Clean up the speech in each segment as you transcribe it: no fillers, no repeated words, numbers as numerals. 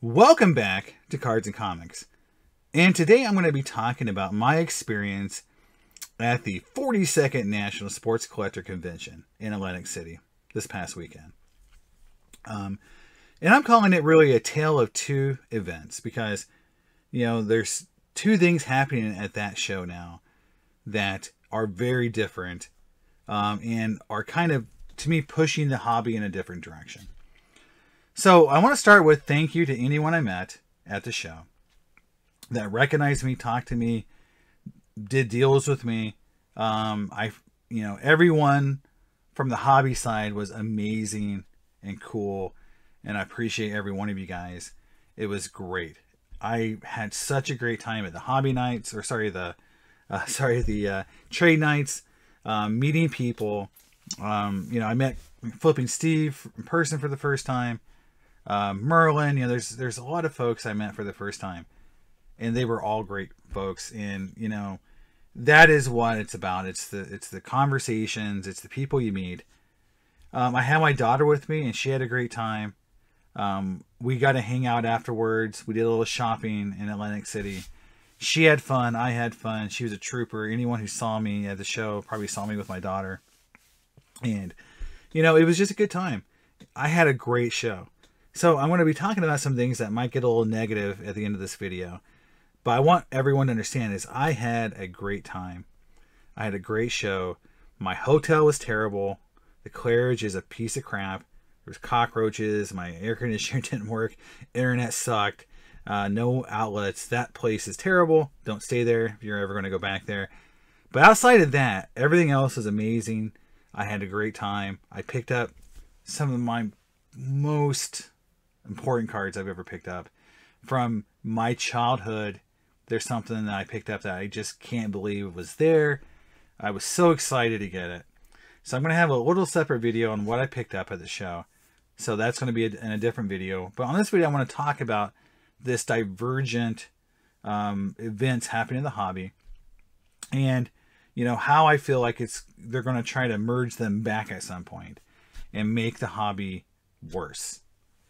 Welcome back to Cards and Comics. And today I'm going to be talking about my experience at the 42nd National Sports Collector Convention in Atlantic City this past weekend. And I'm calling it really a tale of two events because, there's two things happening at that show now that are very different and are kind of, to me, pushing the hobby in a different direction. So I want to start with thank you to anyone I met at the show that recognized me, talked to me, did deals with me. Everyone from the hobby side was amazing and cool, and I appreciate every one of you guys. It was great. I had such a great time at the hobby nights, the trade nights, meeting people. I met Flipping Steve in person for the first time. Merlin, there's a lot of folks I met for the first time, and they were all great folks. And that is what it's about. It's the conversations, it's the people you meet. I had my daughter with me, and she had a great time. We got to hang out afterwards. We did a little shopping in Atlantic City. She had fun. I had fun. She was a trooper. Anyone who saw me at the show probably saw me with my daughter, and it was just a good time. I had a great show. So I'm going to be talking about some things that might get a little negative at the end of this video. But I want everyone to understand is I had a great time. I had a great show. My hotel was terrible. The Claridge is a piece of crap. There was cockroaches. My air conditioner didn't work. Internet sucked. No outlets. That place is terrible. Don't stay there if you're ever going to go back there. But outside of that, everything else is amazing. I had a great time. I picked up some of my most important cards I've ever picked up from my childhood. There's something that I picked up that I just can't believe was there. I was so excited to get it. So I'm going to have a little separate video on what I picked up at the show. So that's going to be in a different video. But on this video, I want to talk about this divergent events happening in the hobby. And, how I feel like they're going to try to merge them back at some point and make the hobby worse.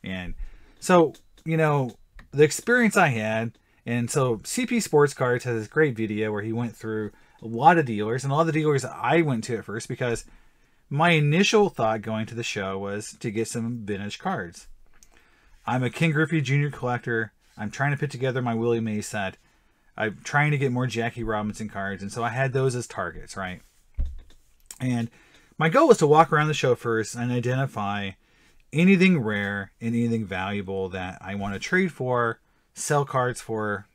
And so, the experience I had, and so CP Sports Cards has this great video where he went through a lot of dealers, and a lot of the dealers I went to at first because my initial thought going to the show was to get some vintage cards. I'm a Ken Griffey Jr. collector. I'm trying to put together my Willie Mays set. I'm trying to get more Jackie Robinson cards, and so I had those as targets, right? And my goal was to walk around the show first and identify anything rare and anything valuable that I want to trade for, sell cards for,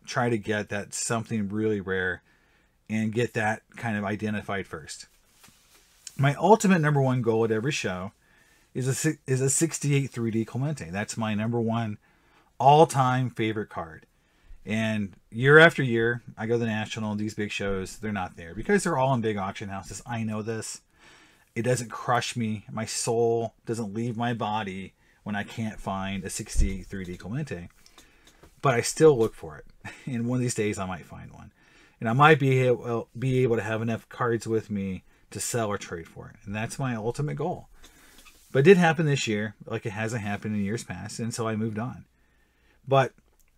try to get that something really rare and get that kind of identified first. My ultimate number one goal at every show is a 68 3D Clemente. That's my number one all-time favorite card. And year after year, I go to the National, these big shows, they're not there because they're all in big auction houses. I know this. It doesn't crush me. My soul doesn't leave my body when I can't find a 68 3D Clemente. But I still look for it. And one of these days I might find one. And I might be able to have enough cards with me to sell or trade for it. And that's my ultimate goal. But it did happen this year, like it hasn't happened in years past. And so I moved on. But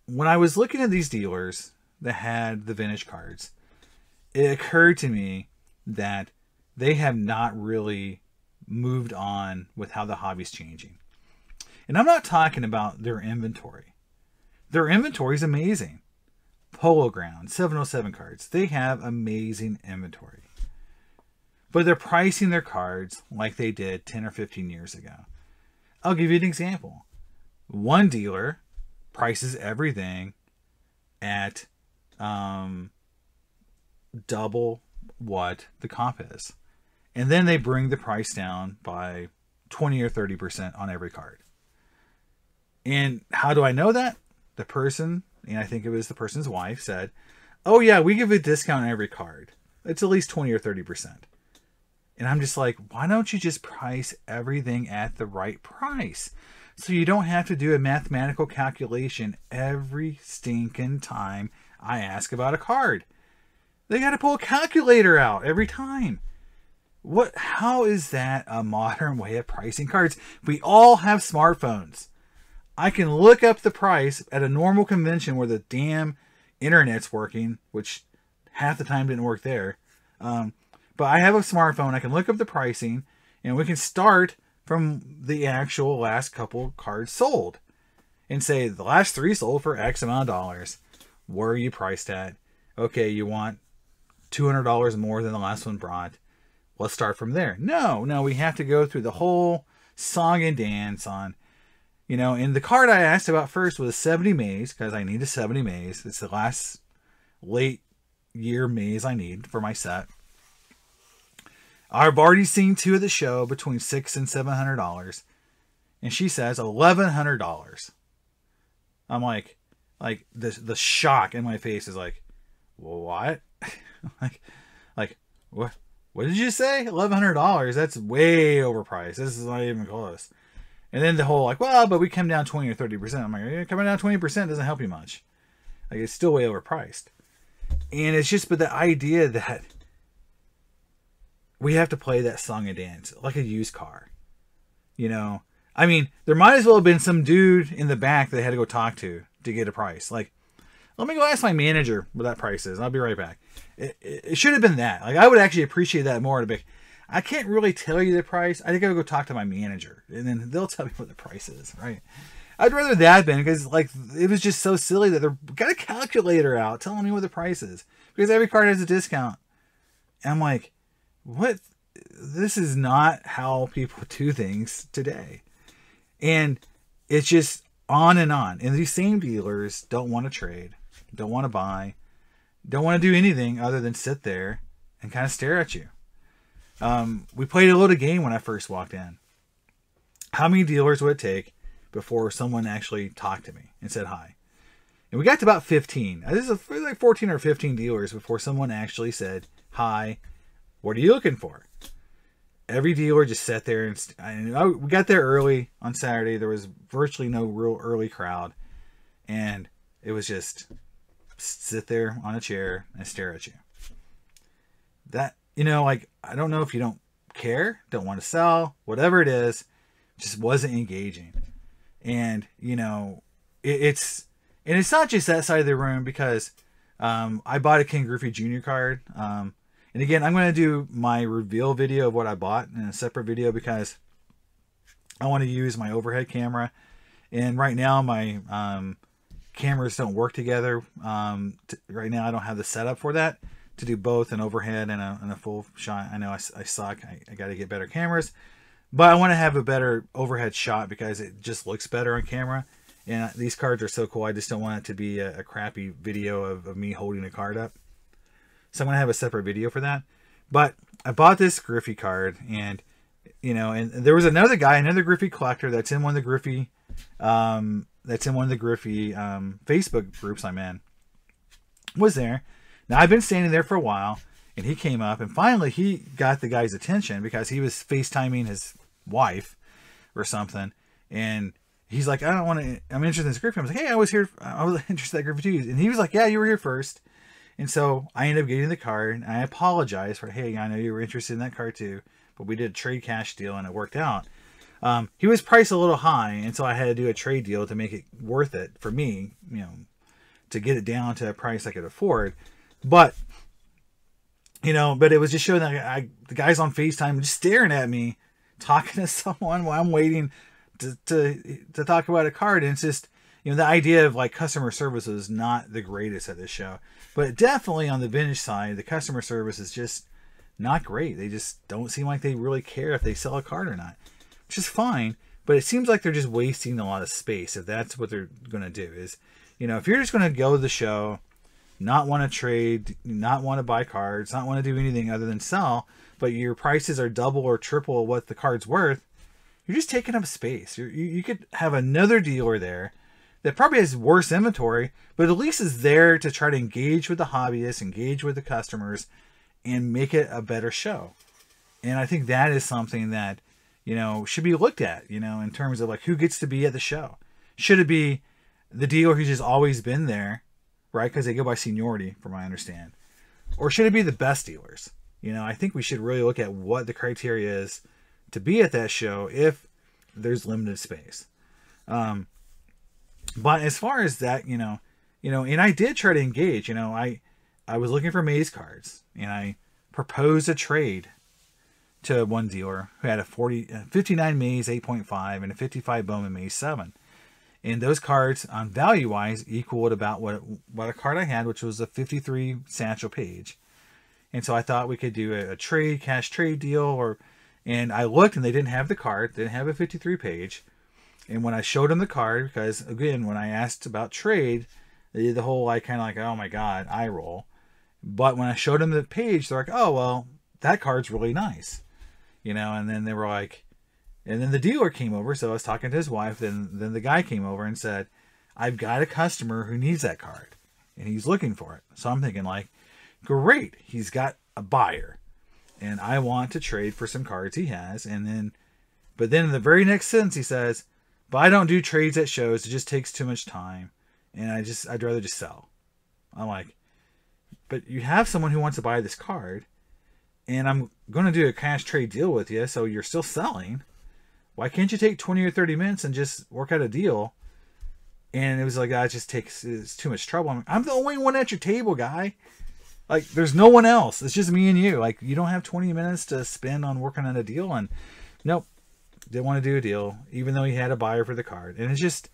when I was looking at these dealers that had the vintage cards, it occurred to me that they have not really moved on with how the hobby's changing. And I'm not talking about their inventory. Their inventory is amazing. Polo Ground, 707 cards. They have amazing inventory. But they're pricing their cards like they did 10 or 15 years ago. I'll give you an example. One dealer prices everything at double what the comp is. And then they bring the price down by 20 or 30% on every card. And how do I know that? The person, and I think it was the person's wife, said, oh yeah, we give a discount on every card. It's at least 20 or 30%. And I'm just like, why don't you just price everything at the right price? So you don't have to do a mathematical calculation every stinking time I ask about a card. They got to pull a calculator out every time. How is that a modern way of pricing cards? We all have smartphones. I can look up the price at a normal convention where the damn internet's working, which half the time didn't work there. But I have a smartphone. I can look up the pricing, and we can start from the actual last couple cards sold and say the last 3 sold for X amount of dollars. Where are you priced at? Okay, you want $200 more than the last one brought. Let's start from there. No, we have to go through the whole song and dance on, you know, and the card I asked about first was 70 Maze, because I need a 70 Maze. It's the last late year maze I need for my set. I've already seen 2 at the show between $600 and $700, and she says $1,100. I'm like the shock in my face is like, what? like what? What did you say? $1,100? That's way overpriced. This is not even close. And then the whole like, well, but we come down 20 or 30%. I'm like, yeah, coming down 20% doesn't help you much. Like, it's still way overpriced. And it's just, but the idea that we have to play that song and dance like a used car. You know, I mean, there might as well have been some dude in the back that they had to go talk to get a price. Like, let me go ask my manager what that price is. I'll be right back. It should have been that. Like, I would actually appreciate that more. To be, I can't really tell you the price. I think I would go talk to my manager, and then they'll tell me what the price is, right? I'd rather that have been, because like it was just so silly that they're got a calculator out telling me what the price is, because every card has a discount. And I'm like, what? This is not how people do things today. And it's just on and on. And these same dealers don't want to trade, don't want to buy, don't want to do anything other than sit there and kind of stare at you. We played a little game when I first walked in. How many dealers would it take before someone actually talked to me and said hi? And we got to about 15. This is like 14 or 15 dealers before someone actually said, hi, what are you looking for? Every dealer just sat there, and we got there early on Saturday. There was virtually no real early crowd. And it was just sit there on a chair and stare at you. That, you know, like, I don't know if you don't care, don't want to sell, whatever it is, just wasn't engaging. And, you know, it's not just that side of the room, because I bought a Ken Griffey Jr. card. And again, I'm going to do my reveal video of what I bought in a separate video, because I want to use my overhead camera. And right now my cameras don't work together. Right now I don't have the setup for that, to do both an overhead and a full shot. I know I suck. I got to get better cameras. But I want to have a better overhead shot, because it just looks better on camera. And these cards are so cool. I just don't want it to be a crappy video of me holding a card up. So I'm going to have a separate video for that. But I bought this Griffey card, and, you know, and there was another guy, another Griffey collector that's in one of the Griffey, Facebook groups I'm in, was there. Now, I've been standing there for a while, and he came up, and finally he got the guy's attention, because he was FaceTiming his wife or something. And he's like, I'm interested in this Griffey. I was like, hey, I was interested in that Griffey too. And he was like, yeah, you were here first. And so I ended up getting the card, and I apologized for, hey, I know you were interested in that card too, but we did a trade cash deal and it worked out. He was priced a little high, and so I had to do a trade deal to make it worth it for me, you know, to get it down to a price I could afford. But, you know, but it was just showing that the guy's on FaceTime just staring at me, talking to someone while I'm waiting to talk about a card. And it's just, you know, the idea of like customer service is not the greatest at this show. But definitely on the vintage side, the customer service is just not great. They just don't seem like they really care if they sell a card or not, which is fine. But it seems like they're just wasting a lot of space, if that's what they're going to do. Is, you know, if you're just going to go to the show, not want to trade, not want to buy cards, not want to do anything other than sell, but your prices are double or triple what the card's worth, you're just taking up space. You could have another dealer there that probably has worse inventory, but at least is there to try to engage with the hobbyists, engage with the customers, and make it a better show. And I think that is something that, you know, should be looked at, you know, in terms of like who gets to be at the show. Should it be the dealer who's just always been there, right? Because they go by seniority, from what I understand. Or should it be the best dealers? You know, I think we should really look at what the criteria is to be at that show if there's limited space. But as far as that, and I did try to engage. I was looking for maze cards, and I proposed a trade to one dealer who had a 59 maze 8.5 and a 55 Bowman maze 7. And those cards, on value-wise, equaled about what a card I had, which was a 53 Satchel Paige. And so I thought we could do a trade, cash trade deal, and I looked and they didn't have the card, didn't have a 53 Paige. And when I showed them the card, because again, when I asked about trade, they did the whole kind of oh my God, eye roll. But when I showed them the page, they're like, oh, well, that card's really nice. And then they were like, and then the dealer came over. So I was talking to his wife. Then the guy came over and said, I've got a customer who needs that card and he's looking for it. So I'm thinking great. He's got a buyer and I want to trade for some cards he has. But then in the very next sentence, he says, but I don't do trades at shows. It just takes too much time. And I'd rather just sell. I'm like, but you have someone who wants to buy this card and I'm going to do a cash trade deal with you. So you're still selling. Why can't you take 20 or 30 minutes and just work out a deal? And it was like, it's too much trouble. I'm the only one at your table, guy. There's no one else. It's just me and you. You don't have 20 minutes to spend on working on a deal. And nope, didn't want to do a deal, even though he had a buyer for the card. And it's just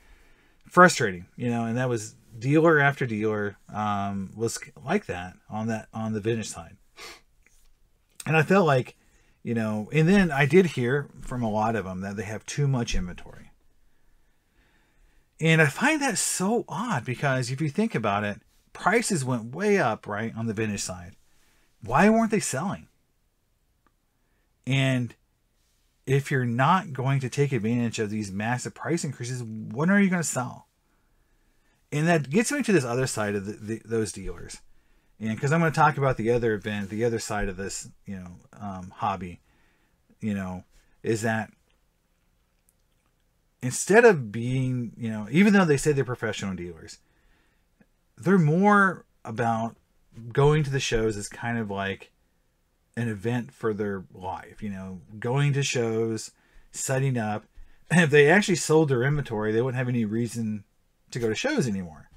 frustrating, and that was dealer after dealer was like that on the vintage side. And I felt and then I did hear from a lot of them that they have too much inventory. And I find that so odd because if you think about it, prices went way up, right, on the vintage side. Why weren't they selling? And if you're not going to take advantage of these massive price increases, when are you going to sell? And that gets me to this other side of those dealers. And because I'm going to talk about the other event, the other side of this, hobby, is that instead of being, even though they say they're professional dealers, they're more about going to the shows as kind of like an event for their life, going to shows, setting up. And if they actually sold their inventory, they wouldn't have any reason to go to shows anymore.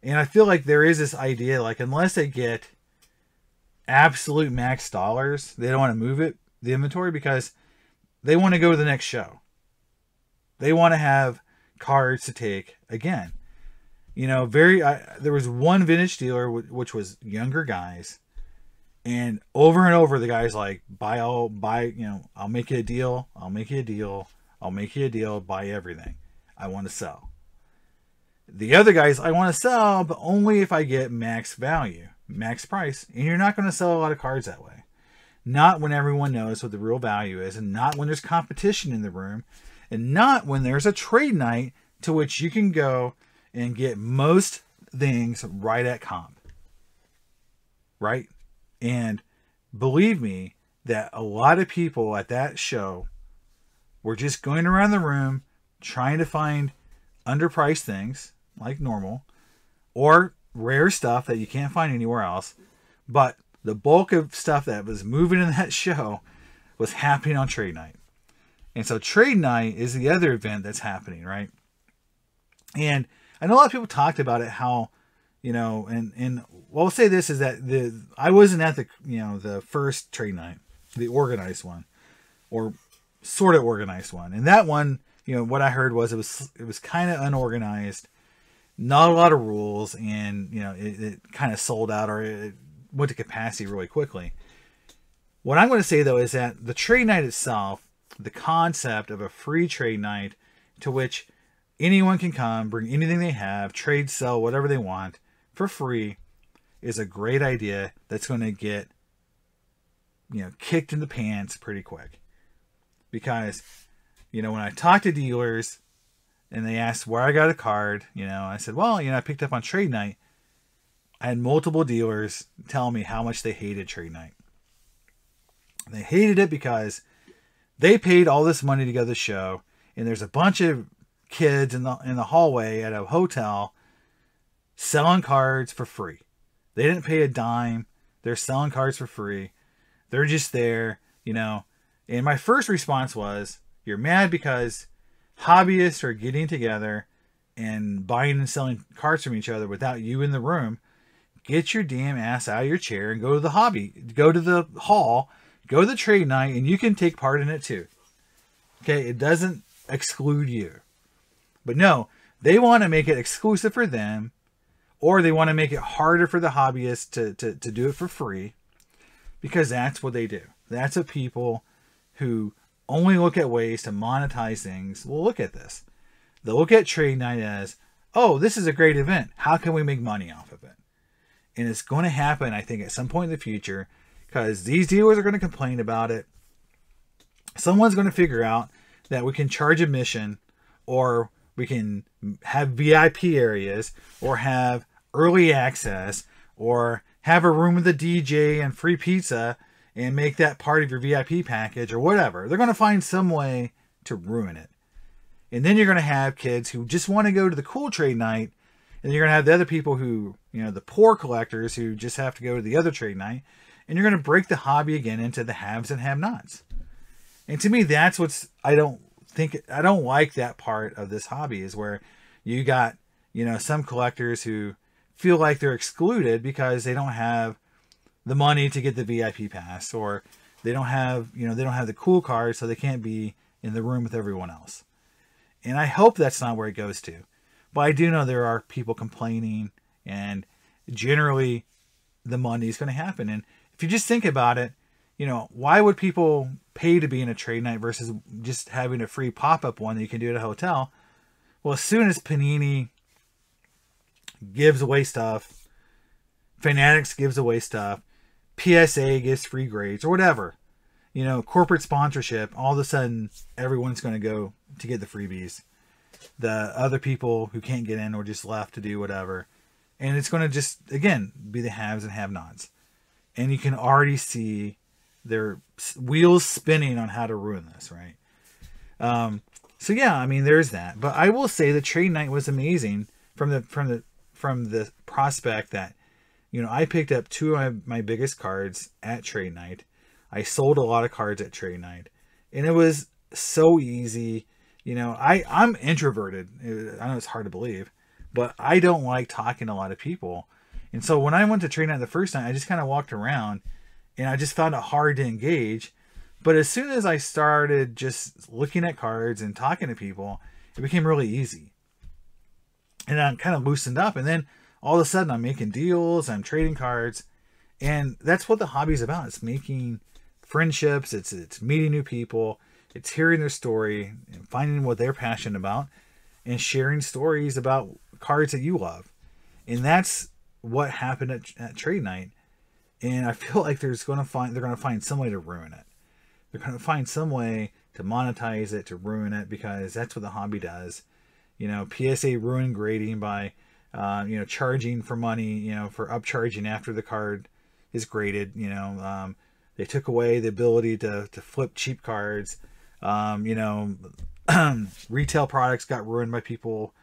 And I feel like there is this idea, unless they get absolute max dollars, they don't want to move the inventory, because they want to go to the next show. They want to have cards to take again. There was one vintage dealer, which was younger guys, and over the guy's like, I'll make you a deal. I'll make you a deal. I'll make you a deal. Buy everything. I want to sell. The other guys, I want to sell, but only if I get max value, max price. And you're not going to sell a lot of cards that way. Not when everyone knows what the real value is, and not when there's competition in the room, and not when there's a trade night to which you can go and get most things right at comp. Right? And believe me that a lot of people at that show were just going around the room trying to find underpriced things like normal, or rare stuff that you can't find anywhere else. But the bulk of stuff that was moving in that show was happening on trade night. And so trade night is the other event that's happening, right? And I know a lot of people talked about it, how, I'll say this is that I wasn't at the first trade night, the organized one, or sort of organized one. And that one, what I heard was it was kind of unorganized, not a lot of rules, and it kind of sold out, or it went to capacity really quickly. What I'm going to say though is that the trade night itself, the concept of a free trade night to which anyone can come, bring anything they have, trade, sell, whatever they want for free, is a great idea that's going to get kicked in the pants pretty quick. Because when I talk to dealers and they ask where I got a card, I said, well, I picked up on trade night. I had multiple dealers tell me how much they hated trade night. They hated it because they paid all this money to go to the show, and there's a bunch of kids in the hallway at a hotel selling cards for free. They didn't pay a dime. They're selling cards for free. They're just there, And my first response was, you're mad because hobbyists are getting together and buying and selling cards from each other without you in the room, get your damn ass out of your chair and go to the hobby, go to the hall, go to the trade night, and you can take part in it too. Okay, it doesn't exclude you. But no, they want to make it exclusive for them, or they want to make it harder for the hobbyists to do it for free, because that's what they do. That's what people who only look at ways to monetize things will look at this. They'll look at trade night as, oh, this is a great event. How can we make money off of it? And it's going to happen, I think, at some point in the future, because these dealers are going to complain about it. Someone's going to figure out that we can charge admission, or we can have VIP areas, or have early access, or have a room with a DJ and free pizza and make that part of your VIP package, or whatever. They're going to find some way to ruin it. And then you're going to have kids who just want to go to the cool trade night, and you're going to have the other people who, you know, the poor collectors who just have to go to the other trade night, and you're going to break the hobby again into the haves and have-nots. And to me, that's what's, I don't like that part of this hobby, is where you got, you know, some collectors who feel like they're excluded because they don't have the money to get the VIP pass, or they don't have, you know, they don't have the cool card, so they can't be in the room with everyone else. And I hope that's not where it goes to. But I do know there are people complaining, and generally the money is going to happen. And if you just think about it, you know, why would people pay to be in a trade night versus just having a free pop-up one that you can do at a hotel? Well, as soon as Panini gives away stuff, Fanatics gives away stuff, PSA gives free grades, or whatever, you know, corporate sponsorship, all of a sudden everyone's going to go to get the freebies. The other people who can't get in or just left to do whatever. And it's going to just, again, be the haves and have-nots. And you can already see their wheels spinning on how to ruin this, right? So yeah, I mean, there's that. But I will say the trade night was amazing from the prospect that, you know, I picked up two of my biggest cards at trade night. I sold a lot of cards at trade night, and it was so easy. You know, I'm introverted. I know it's hard to believe, but I don't like talking to a lot of people. And so when I went to trade night the first time, I just kind of walked around, and I just found it hard to engage. But as soon as I started just looking at cards and talking to people, it became really easy. And I kind of loosened up, and then all of a sudden I'm making deals, I'm trading cards, and that's what the hobby is about. It's making friendships, it's meeting new people, it's hearing their story and finding what they're passionate about, and sharing stories about cards that you love. And that's what happened at trade night. And I feel like they're going to find some way to ruin it. They're going to find some way to monetize it, to ruin it, because that's what the hobby does. You know, PSA ruined grading by, you know, charging for money, you know, for upcharging after the card is graded. You know, they took away the ability to flip cheap cards. You know, retail products got ruined by people,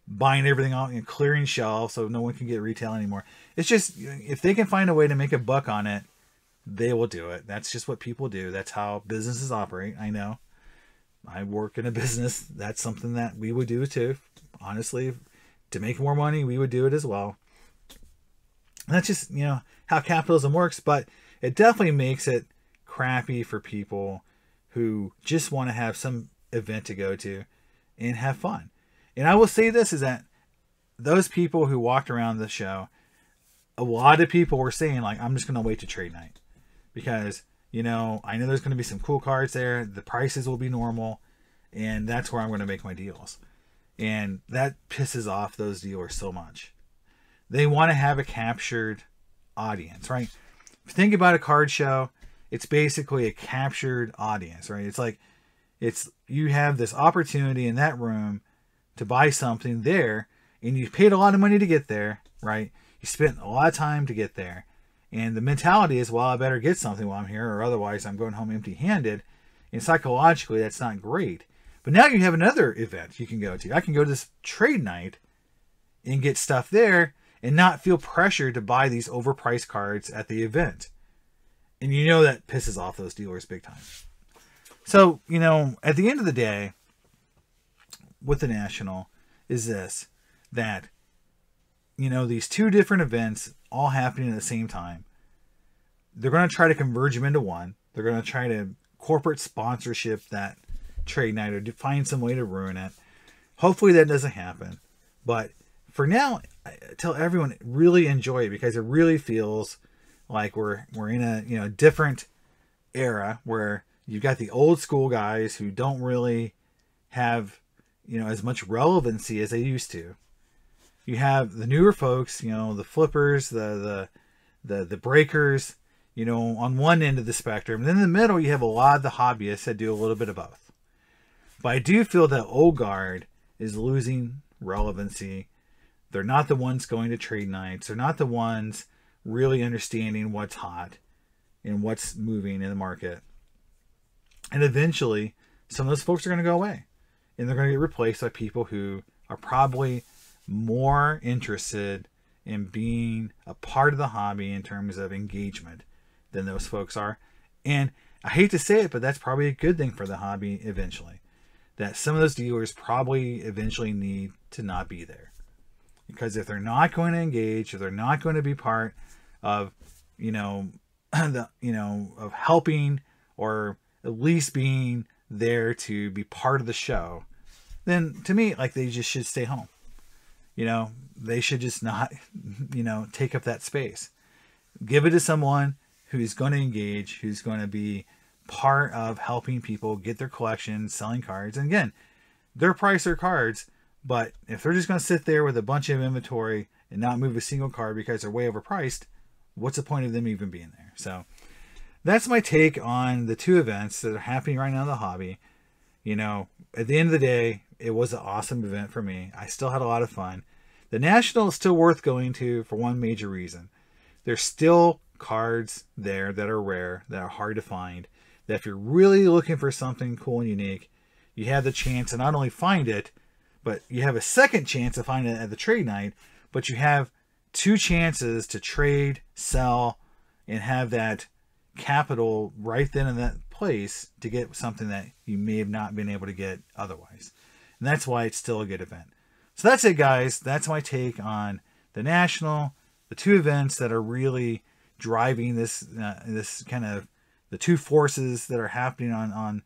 buying everything out and clearing shelves so no one can get retail anymore. It's just, if they can find a way to make a buck on it, they will do it. That's just what people do. That's how businesses operate. I know. I work in a business. That's something that we would do too. Honestly, to make more money, we would do it as well. And that's just, you know, how capitalism works. But it definitely makes it crappy for people who just want to have some event to go to and have fun. And I will say this, is that those people who walked around the show, a lot of people were saying, like, I'm just going to wait to trade night. Because, you know, I know there's going to be some cool cards there. The prices will be normal. And that's where I'm going to make my deals. And that pisses off those dealers so much. They want to have a captured audience, right? If you think about a card show, it's basically a captured audience, right? It's like, you have this opportunity in that room to buy something there, and you paid a lot of money to get there, right? You spent a lot of time to get there. And the mentality is, well, I better get something while I'm here, or otherwise I'm going home empty-handed. And psychologically, that's not great. But now you have another event you can go to. I can go to this trade night and get stuff there and not feel pressured to buy these overpriced cards at the event. And you know that pisses off those dealers big time. So, you know, at the end of the day, with the National is this, that, you know, these two different events all happening at the same time, they're going to try to converge them into one. They're going to try to corporate sponsorship that trade night or to find some way to ruin it. Hopefully that doesn't happen. But for now, I tell everyone really enjoy it, because it really feels like we're in a, you know, different era where you've got the old school guys who don't really have, you know, as much relevancy as they used to. You have the newer folks, you know, the flippers, the breakers, you know, on one end of the spectrum. And then in the middle, you have a lot of the hobbyists that do a little bit of both. But I do feel that old guard is losing relevancy. They're not the ones going to trade nights. They're not the ones really understanding what's hot and what's moving in the market. And eventually, some of those folks are going to go away. And they're going to get replaced by people who are probably more interested in being a part of the hobby in terms of engagement than those folks are. And I hate to say it, but that's probably a good thing for the hobby eventually. That some of those dealers probably eventually need to not be there. Because if they're not going to engage, if they're not going to be part of, you know, of helping, or at least being there to be part of the show, then to me, like, they just should stay home. You know, they should just not, you know, take up that space. Give it to someone who's going to engage, who's going to be part of helping people get their collection, selling cards. And again, they're price their cards, but if they're just going to sit there with a bunch of inventory and not move a single card because they're way overpriced, what's the point of them even being there? So that's my take on the two events that are happening right now in the hobby. You know, at the end of the day, it was an awesome event for me. I still had a lot of fun. The National is still worth going to for one major reason. There's still cards there that are rare, that are hard to find, that if you're really looking for something cool and unique, you have the chance to not only find it, but you have a second chance to find it at the trade night, but you have two chances to trade, sell, and have that capital right then in that place to get something that you may have not been able to get otherwise. And that's why it's still a good event. So that's it, guys. That's my take on the National, the two events that are really driving this this kind of the two forces that are happening on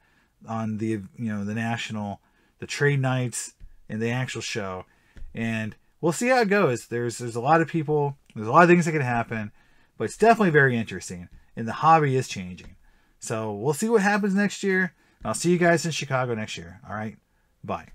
the, you know, the National, the trade nights, and the actual show. And we'll see how it goes. There's a lot of people, there's a lot of things that can happen, but it's definitely very interesting, and the hobby is changing. So we'll see what happens next year. I'll see you guys in Chicago next year. All right, bye.